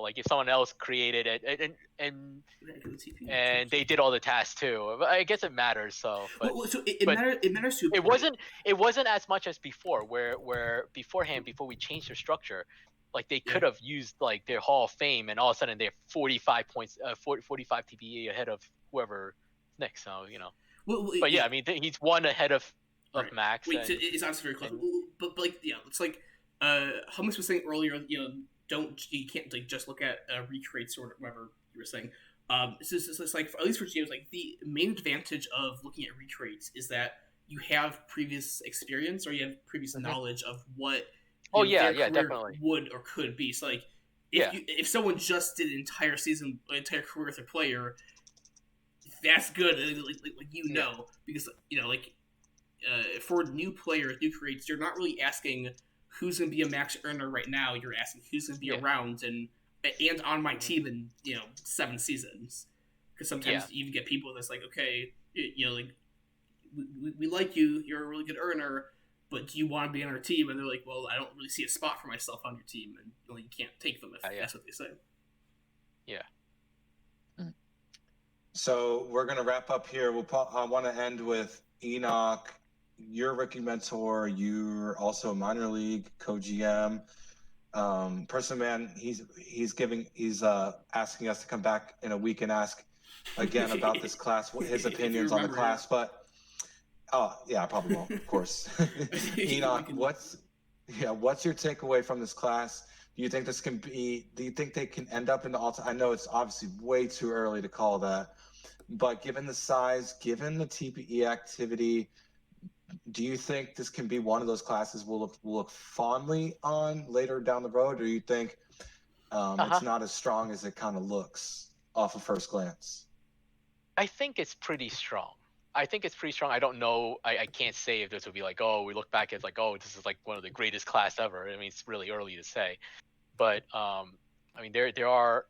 like if someone else created it and they did all the tasks too. I guess it matters. So, so it matters to it wasn't as much as before, where beforehand, before we changed the structure, like they could have used like their Hall of Fame, and all of a sudden they're 45 points, 45 TPE ahead of whoever next. So but yeah, I mean he's one ahead of Max. Wait, so it's honestly very close, but like it's like Hummus was saying earlier, you can't like just look at recreates or whatever you were saying. It's like at least for GMs, like the main advantage of looking at recreates is that you have previous experience or you have previous knowledge of what definitely would or could be. So like if someone just did an entire season, an entire career with a player, that's good. Because for new players, new creates, you're not really asking who's going to be a max earner right now. You're asking who's going to be around and on my team in 7 seasons. Because sometimes you even get people that's like, okay, like we like you, you're a really good earner, but do you want to be on our team? And they're like, well, I don't really see a spot for myself on your team, and you can't take them if that's what they say. Yeah. So we're gonna wrap up here. I want to end with Enoch. You're a rookie mentor. You're also a minor league co-GM. Person man, he's asking us to come back in a week and ask again about this class, his opinions on the class. But I probably won't, of course. Enoch, what's your takeaway from this class? Do you think they can end up in the all-time? I know it's obviously way too early to call that, but given the size, given the TPE activity, do you think this can be one of those classes we'll look fondly on later down the road, or do you think it's not as strong as it kind of looks off of first glance? I think it's pretty strong. I don't know. I can't say if this would be like, oh, we look back as like, oh, this is like one of the greatest class ever. I mean, it's really early to say, but I mean, there are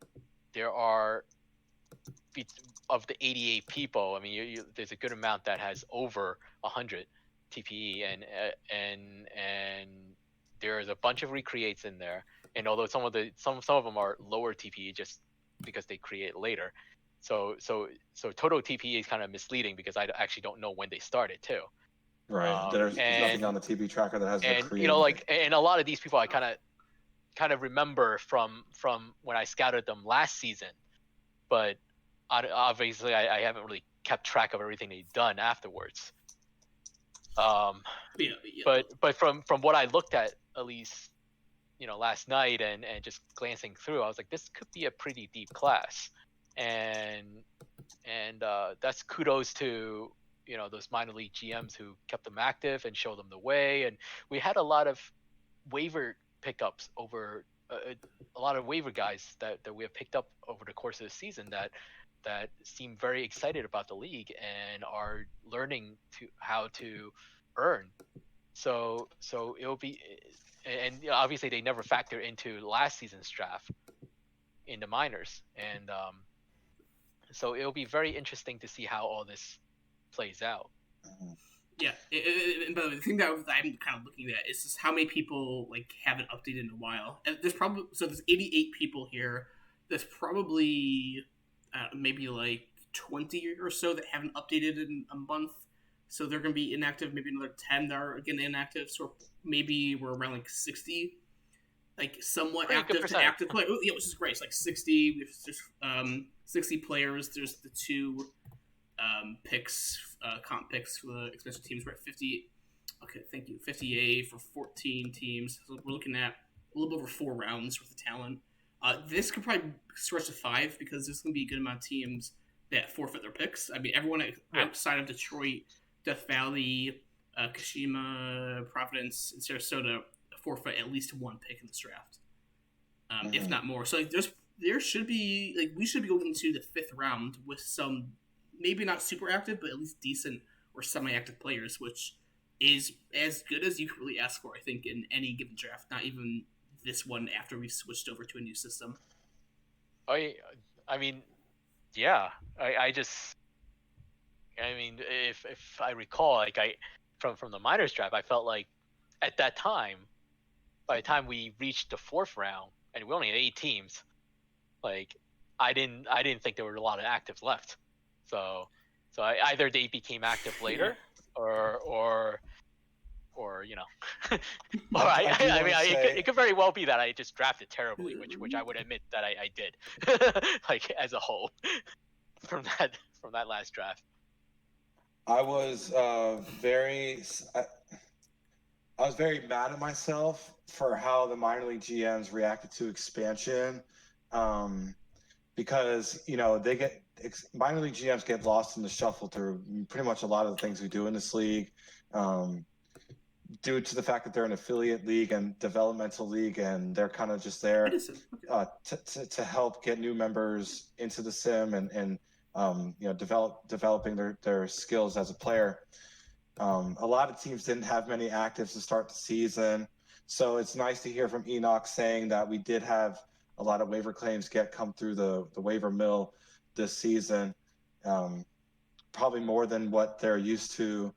of the 88 people. I mean, there's a good amount that has over 100 TPE, and there's a bunch of recreates in there. And although some of them are lower TPE just because they create later. So total TPE is kind of misleading because I actually don't know when they started too. Right. There's nothing on the TPE tracker that has the create. And a lot of these people I kind of remember from when I scouted them last season, but obviously I haven't really kept track of everything they've done afterwards. But from what I looked at least, last night and just glancing through, I was like, this could be a pretty deep class. And that's kudos to those minor league GMs who kept them active and showed them the way. And we had a lot of waiver pickups over a lot of waiver guys that we have picked up over the course of the season that seem very excited about the league and are learning how to earn. So it'll be, and obviously they never factor into last season's draft in the minors, and so it'll be very interesting to see how all this plays out. Yeah, and by the way, the thing that I'm kind of looking at is just how many people haven't updated in a while. And there's 88 people here. There's probably maybe 20 or so that haven't updated in a month. So they're going to be inactive. Maybe another 10 that are again inactive. So maybe we're around 60, somewhat pretty active to active play. Yeah, which is great. It's 60. There's 60 players. There's the 2 comp picks for the expansion teams. We're at 50. Okay, thank you. 50A for 14 teams. So we're looking at a little over 4 rounds worth of talent. This could probably stretch to 5 because there's going to be a good amount of teams that forfeit their picks. I mean, everyone outside of Detroit, Death Valley, Kashima, Providence, and Sarasota forfeit at least 1 pick in this draft, if not more. So there should be we should be going into the 5th round with some maybe not super active, but at least decent or semi-active players, which is as good as you could really ask for, I think, in any given draft. Not even this one after we've switched over to a new system. I mean, yeah. I just I mean, if I recall, like from the minors draft, I felt like at that time, by the time we reached the 4th round, and we only had 8 teams, like I didn't think there were a lot of actives left. So either they became active later, or you know, or I mean, it could very well be that I just drafted terribly, which I would admit that I did, like as a whole, from that last draft. I was very mad at myself for how the minor league GMs reacted to expansion, because minor league GMs get lost in the shuffle through pretty much a lot of the things we do in this league, due to the fact that they're an affiliate league and developmental league, and they're kind of just there to help get new members into the sim and developing their skills as a player. A lot of teams didn't have many actives to start the season, so it's nice to hear from Enoch saying that we did have a lot of waiver claims come through the waiver mill this season, probably more than what they're used to.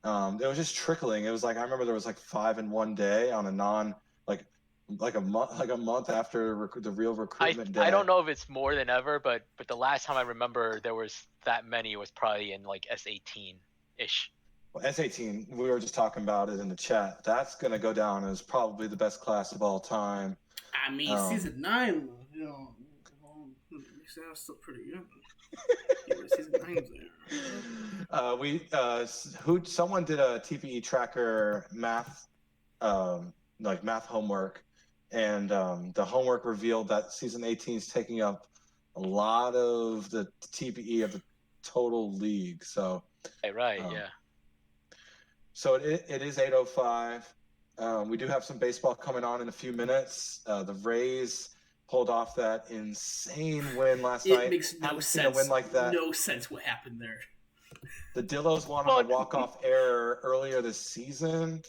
It was just trickling. It was like, I remember there was like 5 in one day on a like a month after the real recruitment day. I don't know if it's more than ever, but the last time I remember there was that many was probably in like S18-ish. Well, S18, we were just talking about it in the chat. That's going to go down as probably the best class of all time. I mean, season 9, sounds still pretty young. Season 9's there. Someone did a TPE tracker math homework, and the homework revealed that season 18 is taking up a lot of the TPE of the total league. So yeah. So it is 8:05. We do have some baseball coming on in a few minutes. The Rays pulled off that insane win last night. It makes no sense. A win like that. No sense what happened there. The Dillos won on a walk-off error earlier this season.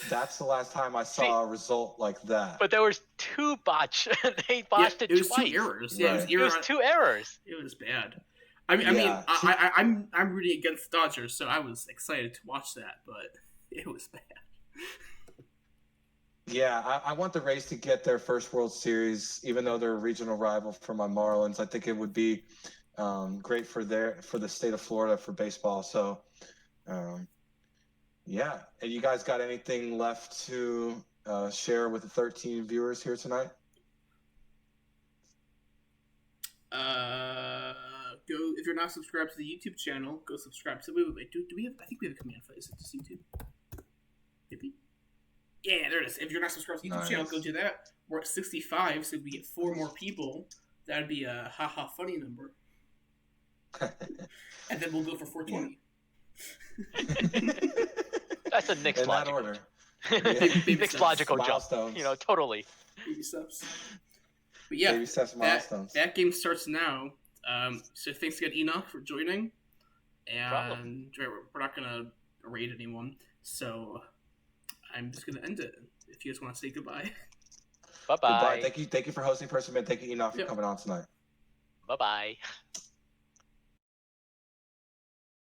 That's the last time I saw a result like that. But there was 2 botch. They botched it was twice. 2 errors. Right. It was 2 errors. It was bad. I'm rooting against the Dodgers, so I was excited to watch that, but it was bad. Yeah, I want the Rays to get their first World Series, even though they're a regional rival for my Marlins. I think it would be great for the state of Florida for baseball. So, yeah. And you guys got anything left to share with the 13 viewers here tonight? Go, if you're not subscribed to the YouTube channel, go subscribe to. Wait. Do we have? I think we have a command for this. Is it YouTube? Maybe. Yeah, there it is. If you're not subscribed to the YouTube channel, go do that. We're at 65, so if we get 4 more people, that'd be a haha funny number. And then we'll go for 420. That's a Nick's logical. In that order. Nick's logical jump. Totally. Baby steps. But yeah, baby steps, milestones. That game starts now. So thanks again, Enoch, for joining. And we're not gonna raid anyone, so I'm just gonna end it. If you guys want to say goodbye. Bye bye. Thank you for hosting, Persimmon. Thank you, Enoch, for coming on tonight. Bye bye.